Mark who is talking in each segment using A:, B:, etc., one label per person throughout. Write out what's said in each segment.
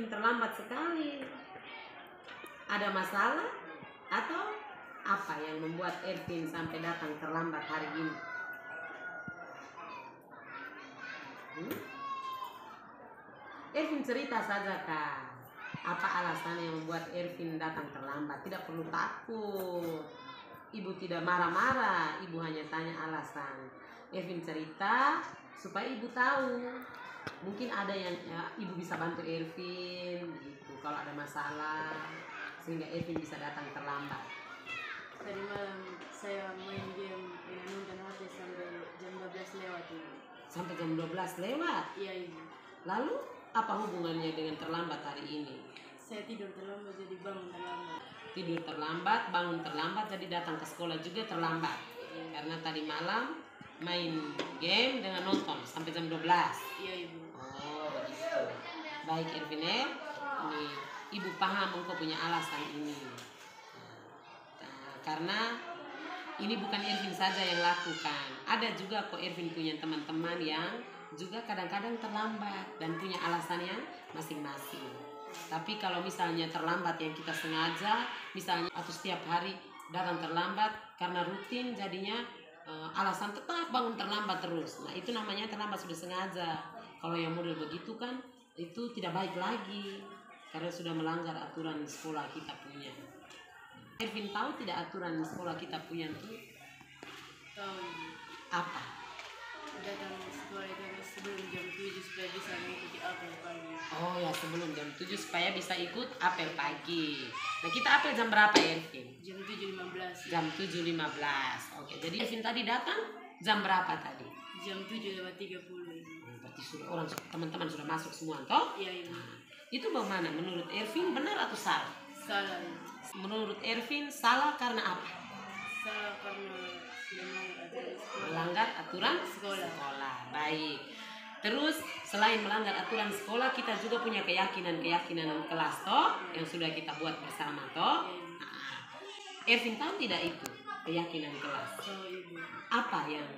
A: Terlambat sekali. Ada masalah atau apa yang membuat Ervin sampai datang terlambat hari ini? Ervin cerita saja Kak. Apa alasan yang membuat Ervin datang terlambat? Tidak perlu takut. Ibu tidak marah-marah, ibu hanya tanya alasan. Ervin cerita supaya ibu tahu. Mungkin ada yang ibu bisa bantu Ervin gitu kalau ada masalah sehingga Ervin bisa datang terlambat.
B: Tadi malam saya main game dengan nonton HP sampai jam 12 lewat ini.
A: Sampai jam 12 lewat?
B: Iya ibu.
A: Lalu apa hubungannya dengan terlambat hari ini?
B: Saya tidur terlambat jadi bangun terlambat.
A: Tidur terlambat, bangun terlambat, jadi datang ke sekolah juga terlambat. Karena tadi malam main game dengan nonton sampai jam 12.
B: Iya ibu.
A: Oh begitu. Baik Ervin, ini ibu paham engkau punya alasan ini. Karena ini bukan Ervin saja yang lakukan. Ada juga kok Ervin punya teman-teman yang juga kadang-kadang terlambat dan punya alasannya masing-masing. Tapi kalau misalnya terlambat yang kita sengaja, misalnya atau setiap hari datang terlambat karena rutin, jadinya alasan tetap bangun terlambat terus. Nah itu namanya terlambat sudah sengaja. Kalau yang model begitu kan itu tidak baik lagi karena sudah melanggar aturan sekolah kita punya. Ervin tahu tidak aturan sekolah kita punya itu?
B: Tahu.
A: Apa?
B: Datang sekolah itu sebelum jam 7 supaya bisa mengikuti apel pagi.
A: Oh ya, sebelum jam 7 supaya bisa ikut apel pagi. Nah kita apel jam berapa Ervin?
B: Jam 7.15.
A: Jam 7.15. Oke, jadi Ervin tadi datang jam berapa tadi?
B: Jam 7.30.
A: Berarti sudah orang teman-teman sudah masuk semua toh?
B: Iya ibu.
A: Itu bagaimana? Menurut Ervin benar atau salah?
B: Salah ibu.
A: Menurut Ervin salah karena apa?
B: Salah karena
A: melanggar aturan sekolah. Baik. Terus selain melanggar aturan sekolah, kita juga punya keyakinan kelas toh yang sudah kita buat bersama toh. Ervin tahu tidak itu keyakinan kelas? Apa yang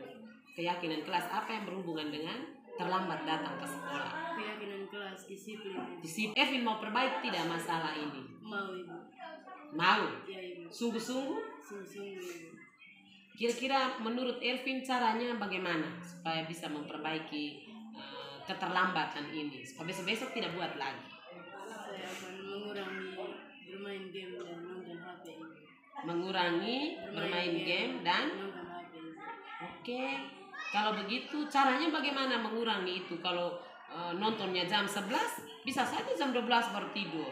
A: keyakinan kelas apa yang berhubungan dengan terlambat datang ke sekolah?
B: Keyakinan kelas disiplin.
A: Disiplin. Ervin mau perbaiki tidak masalah ini?
B: Mau ibu.
A: Mau?
B: Ya ibu.
A: Sungguh-sungguh?
B: Sungguh-sungguh ibu.
A: Kira-kira menurut Ervin caranya bagaimana supaya bisa memperbaiki keterlambatan ini supaya besok-besok tidak buat lagi?
B: Saya akan mengurangi bermain game dan nonton HP ini.
A: Mengurangi bermain game dan
B: nonton HP ini.
A: Oke. Kalau begitu caranya bagaimana mengurangi itu? Kalau nontonnya jam 11 bisa saja jam 12 baru tidur.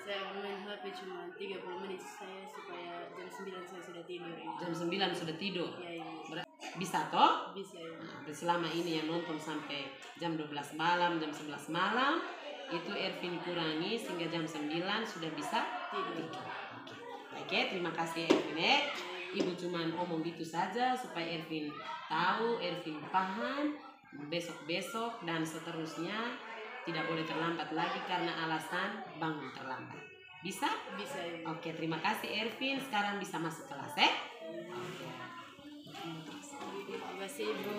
B: Saya bermain HP cuma 30 menit saya supaya jam 9 saya sudah tidur.
A: Jam 9 sudah tidur?
B: Ya, iya.
A: Bisa toh?
B: Bisa ya.
A: Nah, selama ini yang nonton sampai jam 12 malam, jam 11 malam itu Ervin kurangi sehingga jam 9 sudah bisa tidur. Oke. Baik ya, terima kasih Ervin. Ibu cuman ngomong gitu saja supaya Ervin tahu, Ervin paham besok-besok dan seterusnya tidak boleh terlambat lagi karena alasan bangun terlambat. Bisa?
B: Bisa ya.
A: Oke, terima kasih Ervin. Sekarang bisa masuk kelas ya. Oke.
B: Terima kasih ibu.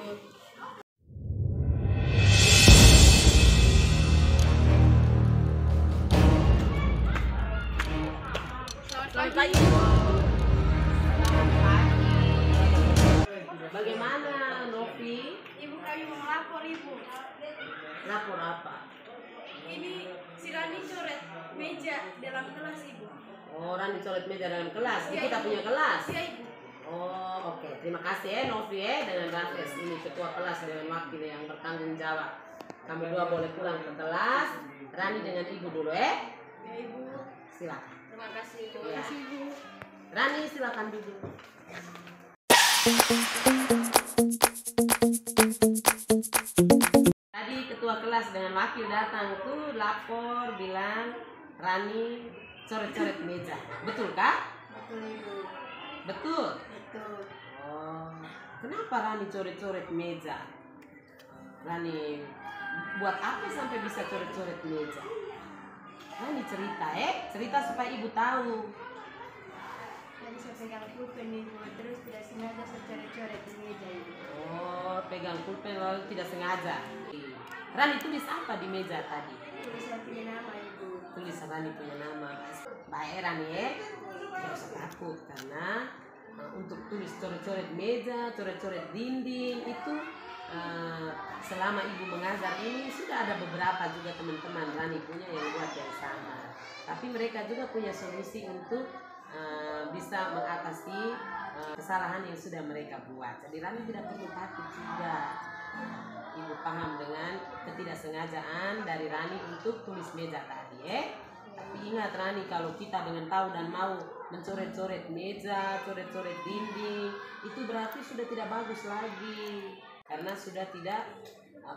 A: Selamat pagi. Bagaimana Novi?
C: Ibu kami mau lapor ibu.
A: Lapor apa?
C: Ini si Rani coret meja dalam kelas ibu.
A: Oh, Rani coret meja dalam kelas.
C: Ya,
A: Kita
C: ibu.
A: punya kelas.
C: Ya ibu.
A: Oh, oke. Terima kasih ya Novi ya dengan Raffles ini ketua kelas dengan wakil yang bertanggung jawab. Kamu dua boleh pulang ke kelas. Rani dengan ibu dulu ya.
C: Ya ibu.
A: Silakan.
B: Terima kasih Bu.
A: Ya. Rani silakan duduk. Tadi ketua kelas dengan wakil datang tuh lapor bilang Rani coret-coret meja. Betul kah?
B: Betul Ibu.
A: Betul.
B: Betul.
A: Oh, kenapa Rani coret-coret meja? Rani buat apa sampai bisa coret-coret meja? Rani cerita supaya ibu tahu.
B: Tadi saya pegang pulpen Ibu, terus tidak sengaja saya coret-coret di meja Ibu.
A: Oh, pegang pulpen lalu tidak sengaja. Rani tulis apa di meja tadi?
B: Tulis saya punya nama Ibu.
A: Tulis Rani punya nama. Baik Rani ya, tidak usah takut karena untuk tulis coret-coret meja, coret-coret dinding itu selama ibu mengajar ini sudah ada beberapa juga teman-teman Rani punya yang buat yang sama. Tapi mereka juga punya solusi untuk bisa mengatasi kesalahan yang sudah mereka buat. Jadi Rani tidak perlu takut juga. Ibu paham dengan ketidaksengajaan dari Rani untuk tulis meja tadi ya. Tapi ingat Rani, kalau kita dengan tahu dan mau mencoret-coret meja, coret-coret dinding, itu berarti sudah tidak bagus lagi. Karena sudah tidak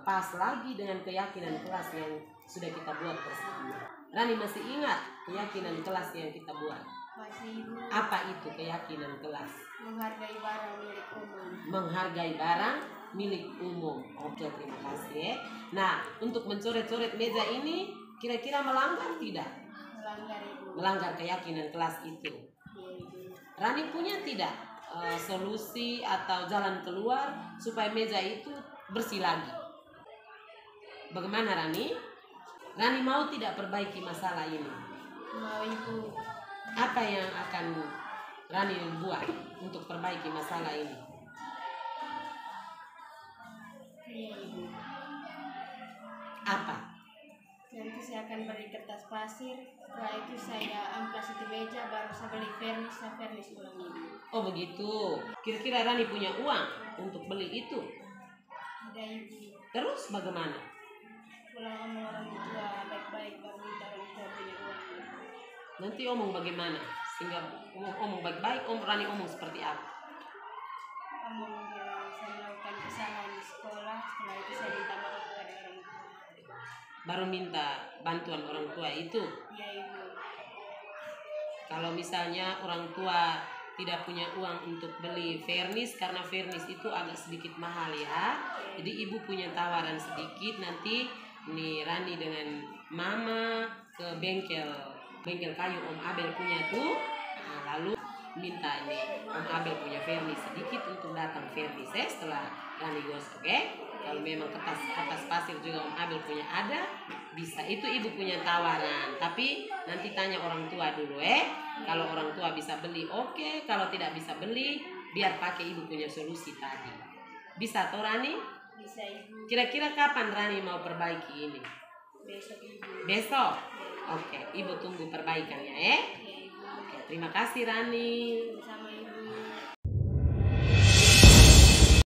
A: pas lagi dengan keyakinan kelas yang sudah kita buat bersama. Rani masih ingat keyakinan kelas yang kita buat?
B: Masih Ibu.
A: Apa itu keyakinan kelas?
B: Menghargai barang milik umum.
A: Menghargai barang milik umum. Oke, terima kasih. Nah, untuk mencoret-coret meja ini kira-kira melanggar tidak?
B: Melanggar Ibu.
A: Melanggar keyakinan kelas itu.
B: Iya Ibu.
A: Rani punya tidak solusi atau jalan keluar supaya meja itu bersih lagi? Bagaimana Rani? Rani mau tidak perbaiki masalah ini?
B: Mau Ibu.
A: Apa yang akan Rani buat untuk perbaiki masalah ini?
B: Iya Ibu.
A: Apa?
B: Nanti saya akan beli kertas pasir. Setelah itu saya amplas itu meja, baru saya beli vernis, saya vernis ulang Ibu.
A: Oh begitu. Kira-kira Rani punya uang untuk beli itu?
B: Ada Ibu.
A: Terus bagaimana?
B: Pulang sama orang tua baik-baik, baru minta orang tua punya uang Ibu.
A: Nanti omong bagaimana? Sehingga omong baik-baik, Rani omong seperti apa?
B: Omong bilang saya melakukan kesalahan di sekolah, setelah itu saya minta maaf kepada orang tua.
A: Baru minta bantuan orang tua itu.
B: Iya Ibu.
A: Kalau misalnya orang tua tidak punya uang untuk beli vernis, karena vernis itu agak sedikit mahal ya. Jadi ibu punya tawaran sedikit, nanti nih Rani dengan mama ke bengkel kayu Om Abel punya tuh. Nah, lalu minta ini Om Abel punya vernis sedikit untuk datang vernis setelah Rani gosok Kalau memang kertas pasir juga Om Abel punya ada, bisa. Itu ibu punya tawaran. Tapi nanti tanya orang tua dulu Kalau orang tua bisa beli oke. Kalau tidak bisa beli, biar pakai ibu punya solusi tadi. Bisa toh Rani?
B: Bisa Ibu.
A: Kira-kira kapan Rani mau perbaiki ini?
B: Besok Ibu.
A: Besok? Oke, ibu tunggu perbaikannya
B: Iya Ibu.
A: Oke, terima kasih Rani.
B: Sama Ibu.